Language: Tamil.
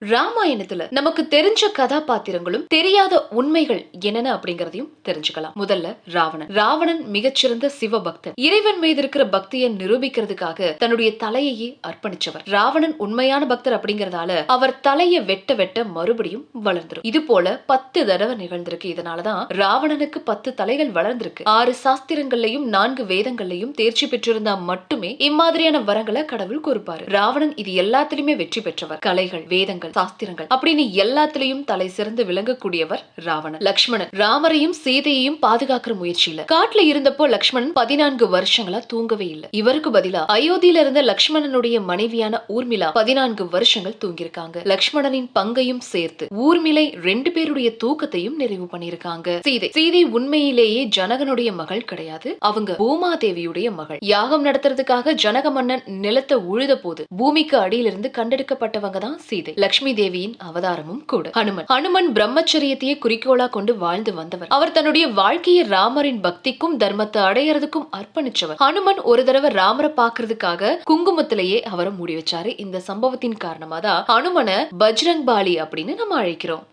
ராமாயணத்துல நமக்கு தெரிஞ்ச கதாபாத்திரங்களும் தெரியாத உண்மைகள் என்னென்ன அப்படிங்கறதையும் தெரிஞ்சுக்கலாம். முதல்ல ராவணன் மிகச்சிறந்த சிவபக்தன். இறைவன் மீது இருக்கிற பக்தியை நிரூபிக்கிறதுக்காக தன்னுடைய தலையையே அர்ப்பணிச்சவர். ராவணன் உண்மையான பக்தர் அப்படிங்கறதால அவர் தலையை வெட்ட வெட்ட மறுபடியும் வளர்ந்துரும். இது போல 10 தடவை நிகழ்ந்திருக்கு. இதனாலதான் ராவணனுக்கு 10 தலைகள் வளர்ந்திருக்கு. 6 சாஸ்திரங்கள்லயும் 4 வேதங்கள்லயும் தேர்ச்சி பெற்றிருந்தா மட்டுமே இம்மாதிரியான வரங்களை கடவுள் கொடுப்பாரு. ராவணன் இது எல்லாத்திலுமே வெற்றி பெற்றவர். கலைகள், வேதங்கள், சாஸ்திரங்கள் அப்படின்னு எல்லாத்திலையும் தலை சிறந்து விளங்கக்கூடியவர் ராவணன். லக்ஷ்மணன் ராமரையும் சீதையையும் பாதுகாக்கிற முயற்சியில காட்டுல இருந்தப்போ லக்ஷ்மணன் 14 வருஷங்களா தூங்கவே இல்லை. இவருக்கு பதிலா அயோத்தியில இருந்த லக்ஷ்மணனுடைய மனைவியான ஊர்மிளா 14 வருஷங்கள் தூங்கியிருக்காங்க. லக்ஷ்மணனின் பங்கையும் சேர்த்து ஊர்மிளை 2 பேருடைய தூக்கத்தையும் நிறைவு பண்ணிருக்காங்க. சீதை உண்மையிலேயே ஜனகனுடைய மகள் கிடையாது. அவங்க பூமாதேவியுடைய மகள். யாகம் நடத்துறதுக்காக ஜனக மன்னன் நிலத்தை உழுத போது பூமிக்கு அடியிலிருந்து கண்டெடுக்கப்பட்டவங்க தான் சீதை. லட்சுமி தேவியின் அவதாரமும் கூட. ஹனுமன் பிரம்மச்சரியத்தையே குறிக்கோளா கொண்டு வாழ்ந்து வந்தவர். அவர் தன்னுடைய வாழ்க்கையை ராமரின் பக்திக்கும் தர்மத்தை அடையறதுக்கும் அர்ப்பணிச்சவர். ஹனுமன் ஒரு தடவை ராமரை பாக்குறதுக்காக குங்குமத்திலேயே அவரை மூடி வச்சாரு. இந்த சம்பவத்தின் காரணமா தான் ஹனுமனை பஜ்ரங் பாலி அப்படின்னு நம்ம அழைக்கிறோம்.